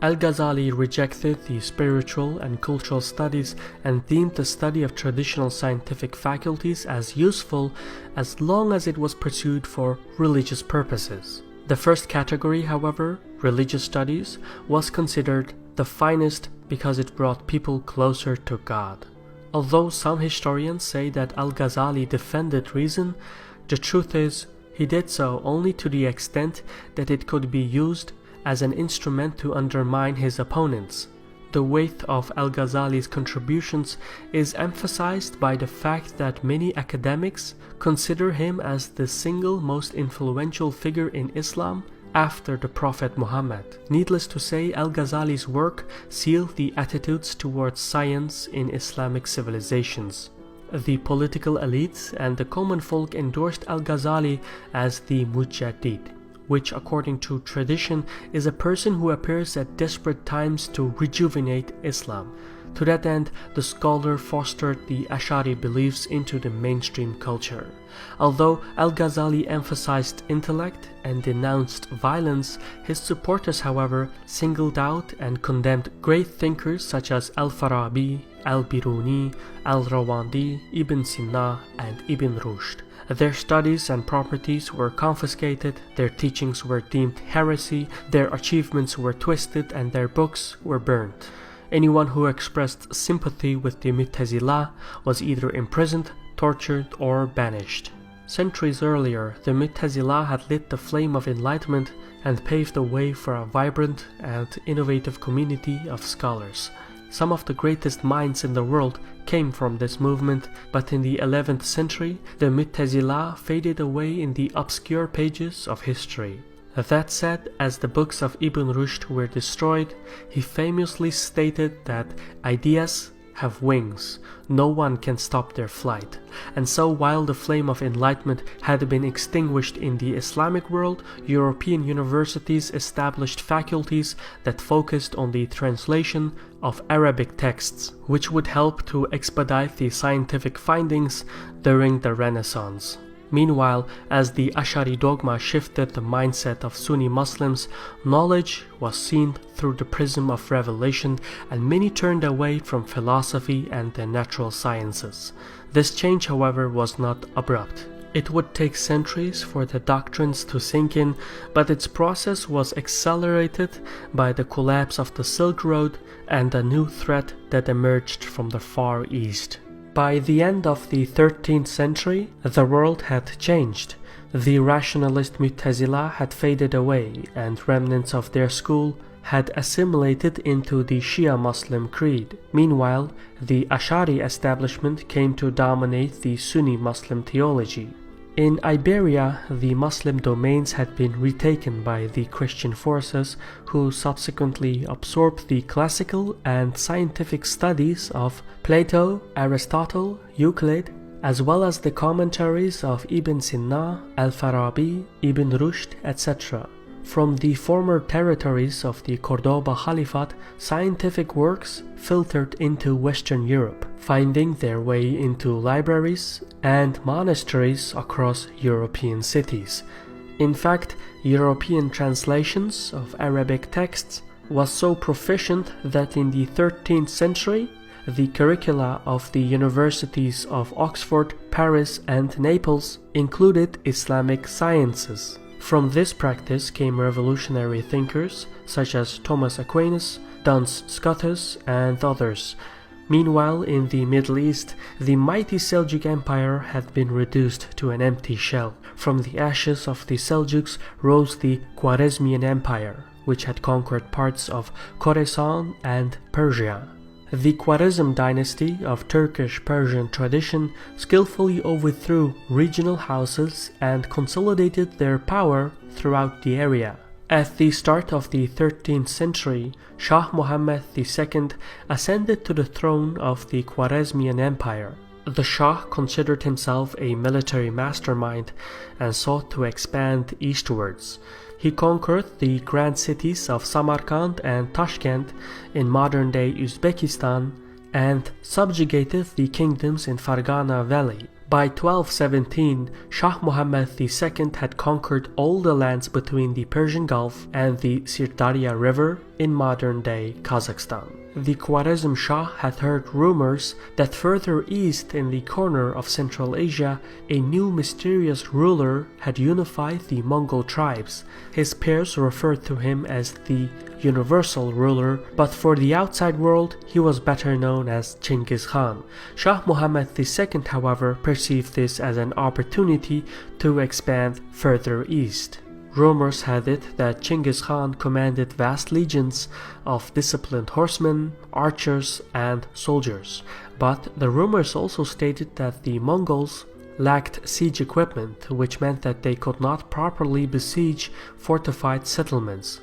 Al-Ghazali rejected the spiritual and cultural studies and deemed the study of traditional scientific faculties as useful as long as it was pursued for religious purposes. The first category, however, religious studies, was considered the finest because it brought people closer to God. Although some historians say that Al-Ghazali defended reason, the truth is he did so only to the extent that it could be used as an instrument to undermine his opponents. The weight of Al-Ghazali's contributions is emphasized by the fact that many academics consider him as the single most influential figure in Islam after the Prophet Muhammad. Needless to say, Al-Ghazali's work sealed the attitudes towards science in Islamic civilizations. The political elites and the common folk endorsed Al-Ghazali as the Mujaddid, which according to tradition is a person who appears at desperate times to rejuvenate Islam. To that end, the scholar fostered the Ash'ari beliefs into the mainstream culture. Although Al-Ghazali emphasized intellect and denounced violence, his supporters, however, singled out and condemned great thinkers such as Al-Farabi, Al-Biruni, Al-Rawandi, Ibn Sina, and Ibn Rushd. Their studies and properties were confiscated, their teachings were deemed heresy, their achievements were twisted, and their books were burnt. Anyone who expressed sympathy with the Mu'tazila was either imprisoned, tortured, or banished. Centuries earlier, the Mu'tazila had lit the flame of enlightenment and paved the way for a vibrant and innovative community of scholars. Some of the greatest minds in the world came from this movement, but in the 11th century, the Mu'tazila faded away in the obscure pages of history. That said, as the books of Ibn Rushd were destroyed, he famously stated that ideas have wings, no one can stop their flight. And so while the flame of enlightenment had been extinguished in the Islamic world, European universities established faculties that focused on the translation of Arabic texts, which would help to expedite the scientific findings during the Renaissance. Meanwhile, as the Ash'ari dogma shifted the mindset of Sunni Muslims, knowledge was seen through the prism of revelation, and many turned away from philosophy and the natural sciences. This change, however, was not abrupt. It would take centuries for the doctrines to sink in, but its process was accelerated by the collapse of the Silk Road and a new threat that emerged from the Far East. By the end of the 13th century, the world had changed. The rationalist Mu'tazila had faded away, and remnants of their school had assimilated into the Shia Muslim creed. Meanwhile, the Ash'ari establishment came to dominate the Sunni Muslim theology. In Iberia, the Muslim domains had been retaken by the Christian forces, who subsequently absorbed the classical and scientific studies of Plato, Aristotle, Euclid, as well as the commentaries of Ibn Sina, Al-Farabi, Ibn Rushd, etc. From the former territories of the Cordoba Caliphate, scientific works filtered into Western Europe, finding their way into libraries and monasteries across European cities. In fact, European translations of Arabic texts was so proficient that in the 13th century, the curricula of the universities of Oxford, Paris, and Naples included Islamic sciences. From this practice came revolutionary thinkers such as Thomas Aquinas, Duns Scotus, and others. Meanwhile, in the Middle East, the mighty Seljuk Empire had been reduced to an empty shell. From the ashes of the Seljuks rose the Khwarezmian Empire, which had conquered parts of Khorasan and Persia. The Khwarezm dynasty of Turkish-Persian tradition skillfully overthrew regional houses and consolidated their power throughout the area. At the start of the 13th century, Shah Muhammad II ascended to the throne of the Khwarezmian Empire. The Shah considered himself a military mastermind and sought to expand eastwards. He conquered the grand cities of Samarkand and Tashkent in modern-day Uzbekistan and subjugated the kingdoms in Fargana Valley. By 1217, Shah Muhammad II had conquered all the lands between the Persian Gulf and the Sirdarya River in modern-day Kazakhstan. The Khwarezm Shah had heard rumors that further east in the corner of Central Asia, a new mysterious ruler had unified the Mongol tribes. His peers referred to him as the universal ruler, but for the outside world he was better known as Chinggis Khan. Shah Muhammad II, however, perceived this as an opportunity to expand further east. Rumors had it that Chinggis Khan commanded vast legions of disciplined horsemen, archers, and soldiers, but the rumors also stated that the Mongols lacked siege equipment, which meant that they could not properly besiege fortified settlements.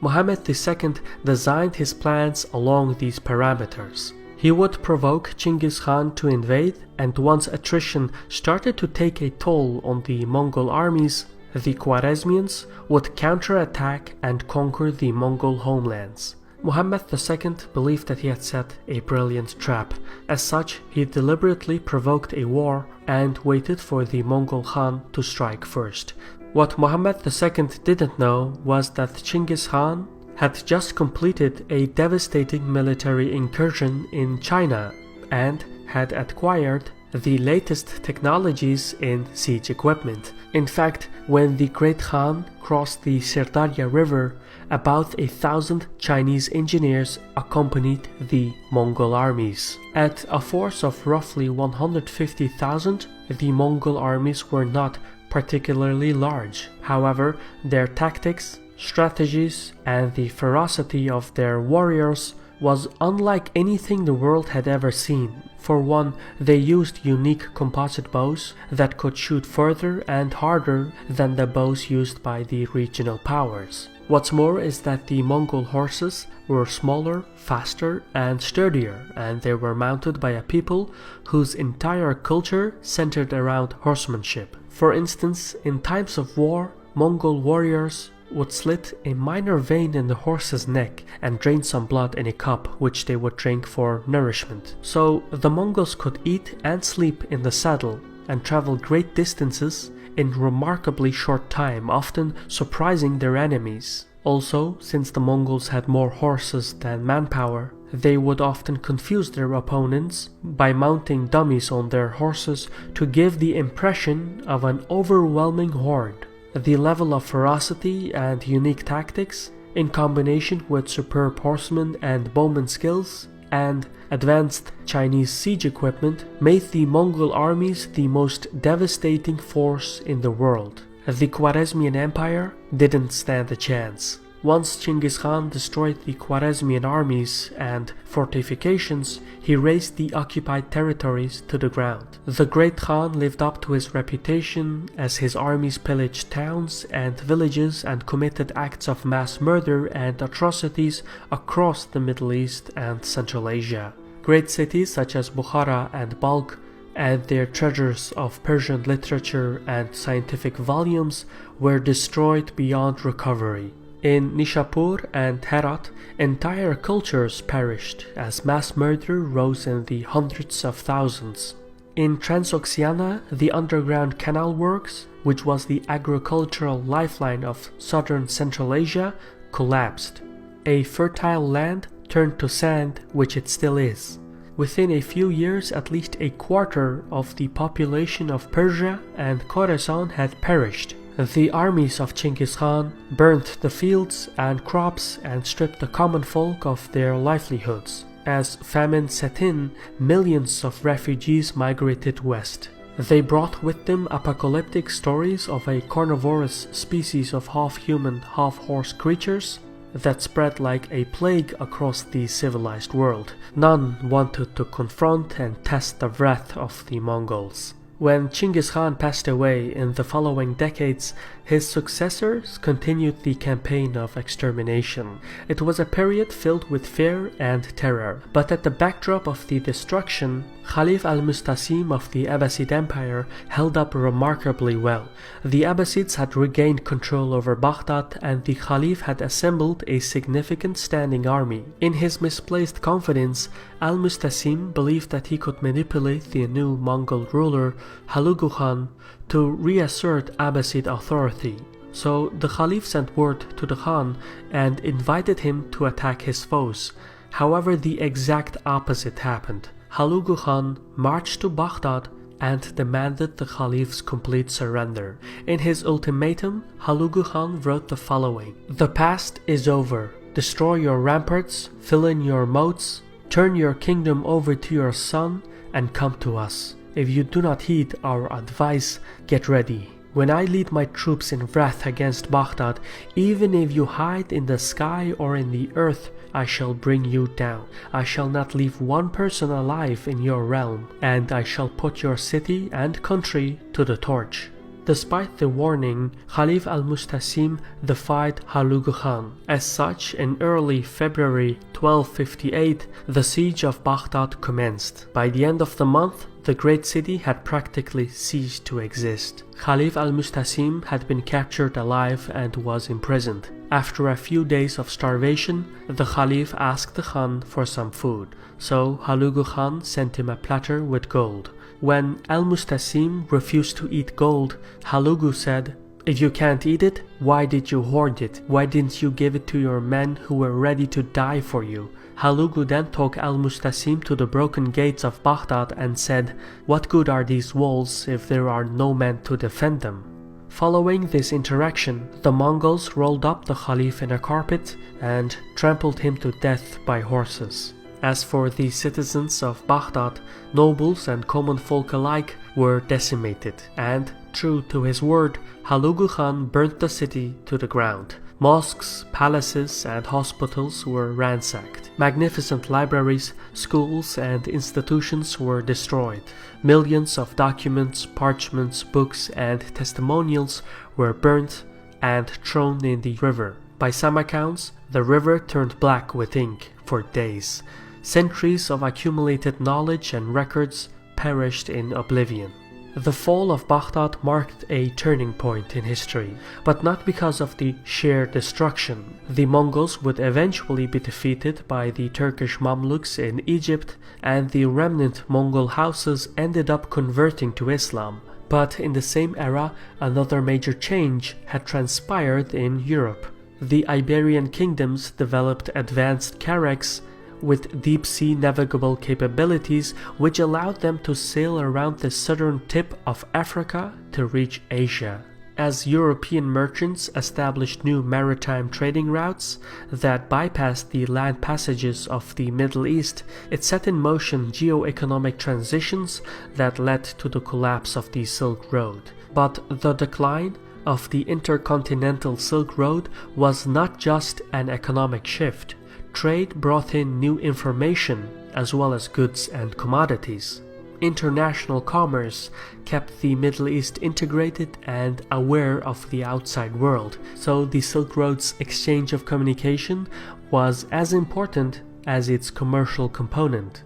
Muhammad II designed his plans along these parameters. He would provoke Chinggis Khan to invade, and once attrition started to take a toll on the Mongol armies, the Khwarezmians would counterattack and conquer the Mongol homelands. Muhammad II believed that he had set a brilliant trap. As such, he deliberately provoked a war and waited for the Mongol Khan to strike first. What Muhammad II didn't know was that Chinggis Khan had just completed a devastating military incursion in China and had acquired the latest technologies in siege equipment. In fact, when the Great Khan crossed the Sirdarya River, about 1,000 Chinese engineers accompanied the Mongol armies. At a force of roughly 150,000, the Mongol armies were not particularly large. However, their tactics, strategies, and the ferocity of their warriors was unlike anything the world had ever seen. For one, they used unique composite bows that could shoot further and harder than the bows used by the regional powers. What's more is that the Mongol horses were smaller, faster, and sturdier, and they were mounted by a people whose entire culture centered around horsemanship. For instance, in times of war, Mongol warriors would slit a minor vein in the horse's neck and drain some blood in a cup which they would drink for nourishment. So the Mongols could eat and sleep in the saddle and travel great distances in remarkably short time, often surprising their enemies. Also, since the Mongols had more horses than manpower, they would often confuse their opponents by mounting dummies on their horses to give the impression of an overwhelming horde. The level of ferocity and unique tactics, in combination with superb horsemen and bowman skills and advanced Chinese siege equipment, made the Mongol armies the most devastating force in the world. The Khwarezmian Empire didn't stand a chance. Once Chinggis Khan destroyed the Khwarezmian armies and fortifications, he razed the occupied territories to the ground. The Great Khan lived up to his reputation as his armies pillaged towns and villages and committed acts of mass murder and atrocities across the Middle East and Central Asia. Great cities such as Bukhara and Balkh and their treasures of Persian literature and scientific volumes were destroyed beyond recovery. In Nishapur and Herat, entire cultures perished as mass murder rose in the hundreds of thousands. In Transoxiana, the underground canal works, which was the agricultural lifeline of southern Central Asia, collapsed. A fertile land turned to sand, which it still is. Within a few years, at least a quarter of the population of Persia and Khorasan had perished. The armies of Chinggis Khan burnt the fields and crops and stripped the common folk of their livelihoods. As famine set in, millions of refugees migrated west. They brought with them apocalyptic stories of a carnivorous species of half-human, half-horse creatures that spread like a plague across the civilized world. None wanted to confront and test the wrath of the Mongols. When Chinggis Khan passed away in the following decades, His successors continued the campaign of extermination. It was a period filled with fear and terror, but at the backdrop of the destruction, Khalif al-Mustasim of the Abbasid Empire held up remarkably well. The Abbasids had regained control over Baghdad, and the Khalif had assembled a significant standing army. In his misplaced confidence, al-Mustasim believed that he could manipulate the new Mongol ruler, Hulagu Khan, to reassert Abbasid authority. So the Khalif sent word to the Khan and invited him to attack his foes. However, the exact opposite happened. Hulagu Khan marched to Baghdad and demanded the Khalif's complete surrender. In his ultimatum, Hulagu Khan wrote the following: "The past is over. Destroy your ramparts, fill in your moats, turn your kingdom over to your son, and come to us. If you do not heed our advice, get ready. When I lead my troops in wrath against Baghdad, even if you hide in the sky or in the earth, I shall bring you down. I shall not leave one person alive in your realm, and I shall put your city and country to the torch." Despite the warning, Khalif al-Mustasim defied Hulagu Khan. As such, in early February 1258, the siege of Baghdad commenced. By the end of the month, the great city had practically ceased to exist. Khalif al-Mustasim had been captured alive and was imprisoned. After a few days of starvation, the Khalif asked the Khan for some food, so Hulagu Khan sent him a platter with gold. When al-Mustasim refused to eat gold, Hulagu said, "If you can't eat it, why did you hoard it? Why didn't you give it to your men who were ready to die for you?" Hulagu then took al-Mustasim to the broken gates of Baghdad and said, "What good are these walls if there are no men to defend them?" Following this interaction, the Mongols rolled up the Khalif in a carpet and trampled him to death by horses. As for the citizens of Baghdad, nobles and common folk alike were decimated, and, true to his word, Hulagu Khan burnt the city to the ground. Mosques, palaces, and hospitals were ransacked. Magnificent libraries, schools, and institutions were destroyed. Millions of documents, parchments, books, and testimonials were burnt and thrown in the river. By some accounts, the river turned black with ink for days. Centuries of accumulated knowledge and records perished in oblivion. The fall of Baghdad marked a turning point in history, but not because of the sheer destruction. The Mongols would eventually be defeated by the Turkish Mamluks in Egypt, and the remnant Mongol houses ended up converting to Islam. But in the same era, another major change had transpired in Europe. The Iberian kingdoms developed advanced carracks with deep-sea navigable capabilities, which allowed them to sail around the southern tip of Africa to reach Asia. As European merchants established new maritime trading routes that bypassed the land passages of the Middle East, it set in motion geo-economic transitions that led to the collapse of the Silk Road. But the decline of the intercontinental Silk Road was not just an economic shift. Trade brought in new information as well as goods and commodities. International commerce kept the Middle East integrated and aware of the outside world, so the Silk Road's exchange of communication was as important as its commercial component.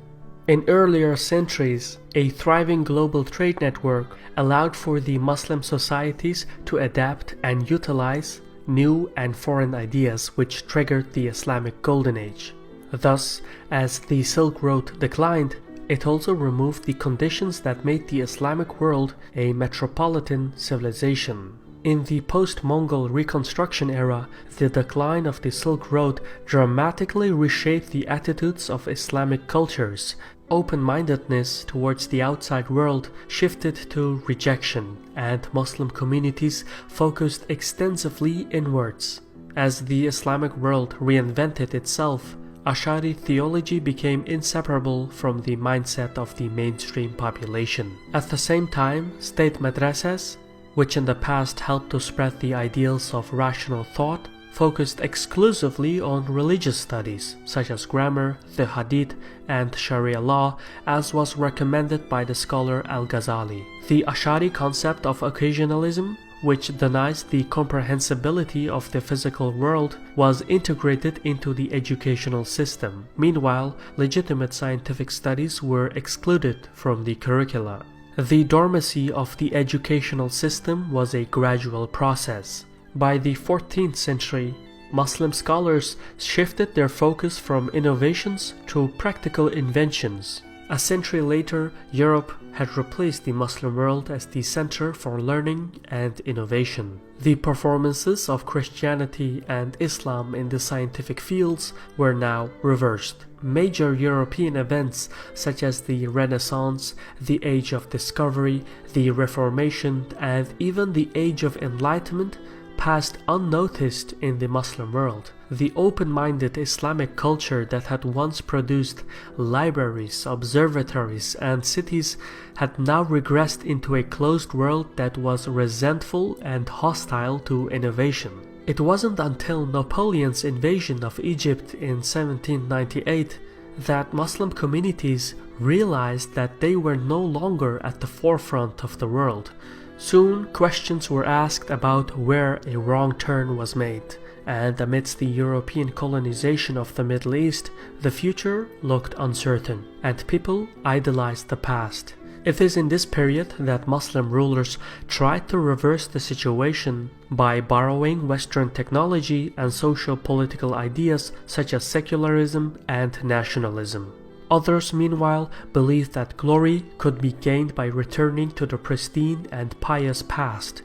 In earlier centuries, a thriving global trade network allowed for the Muslim societies to adapt and utilize new and foreign ideas, which triggered the Islamic Golden Age. Thus, as the Silk Road declined, it also removed the conditions that made the Islamic world a metropolitan civilization. In the post-Mongol Reconstruction era, the decline of the Silk Road dramatically reshaped the attitudes of Islamic cultures. Open-mindedness towards the outside world shifted to rejection, and Muslim communities focused extensively inwards. As the Islamic world reinvented itself, Ash'ari theology became inseparable from the mindset of the mainstream population. At the same time, state madrasas, which in the past helped to spread the ideals of rational thought, focused exclusively on religious studies such as grammar, the hadith, and Sharia law, as was recommended by the scholar Al-Ghazali. The Ash'ari concept of occasionalism which denies the comprehensibility of the physical world, was integrated into the educational system. Meanwhile, legitimate scientific studies were excluded from the curricula. The dormancy of the educational system was a gradual process. By the 14th century, Muslim scholars shifted their focus from innovations to practical inventions. A century later, Europe had replaced the Muslim world as the center for learning and innovation. The performances of Christianity and Islam in the scientific fields were now reversed. Major European events such as the Renaissance, the Age of Discovery, the Reformation, and even the Age of Enlightenment passed unnoticed in the Muslim world. The open-minded Islamic culture that had once produced libraries, observatories, and cities had now regressed into a closed world that was resentful and hostile to innovation. It wasn't until Napoleon's invasion of Egypt in 1798 that Muslim communities realized that they were no longer at the forefront of the world. Soon, questions were asked about where a wrong turn was made, and amidst the European colonization of the Middle East, the future looked uncertain, and people idolized the past. It is in this period that Muslim rulers tried to reverse the situation by borrowing Western technology and socio-political ideas such as secularism and nationalism. Others, meanwhile, believed that glory could be gained by returning to the pristine and pious past.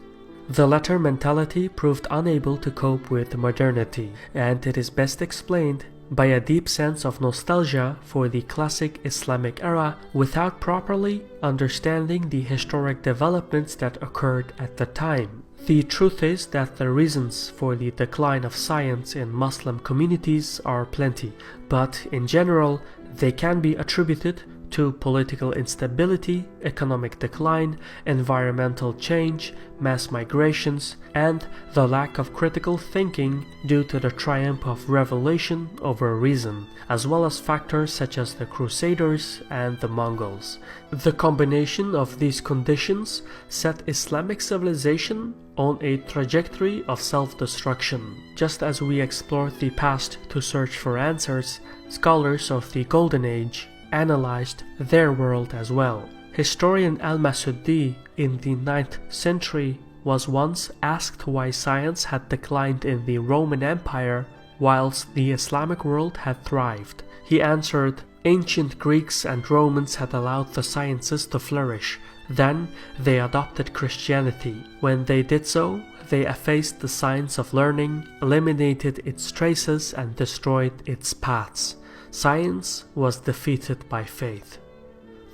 The latter mentality proved unable to cope with modernity, and it is best explained by a deep sense of nostalgia for the classic Islamic era without properly understanding the historic developments that occurred at the time. The truth is that the reasons for the decline of science in Muslim communities are plenty, but in general, they can be attributed to political instability, economic decline, environmental change, mass migrations, and the lack of critical thinking due to the triumph of revelation over reason, as well as factors such as the Crusaders and the Mongols. The combination of these conditions set Islamic civilization on a trajectory of self-destruction. Just as we explored the past to search for answers, scholars of the Golden Age analyzed their world as well. Historian Al-Masudi in the 9th century was once asked why science had declined in the Roman Empire whilst the Islamic world had thrived. He answered, "Ancient Greeks and Romans had allowed the sciences to flourish. Then they adopted Christianity. When they did so, they effaced the science of learning, eliminated its traces, and destroyed its paths. Science was defeated by faith."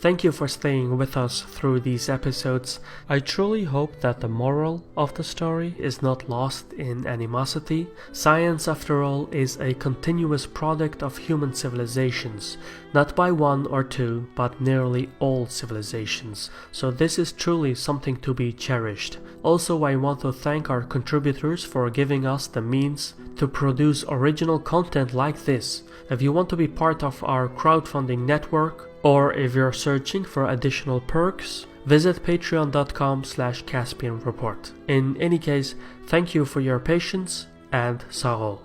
Thank you for staying with us through these episodes. I truly hope that the moral of the story is not lost in animosity. Science, after all, is a continuous product of human civilizations, not by one or two, but nearly all civilizations. So this is truly something to be cherished. Also, I want to thank our contributors for giving us the means to produce original content like this. If you want to be part of our crowdfunding network, or if you're searching for additional perks, visit patreon.com/Caspian Report. In any case, thank you for your patience and Sahol.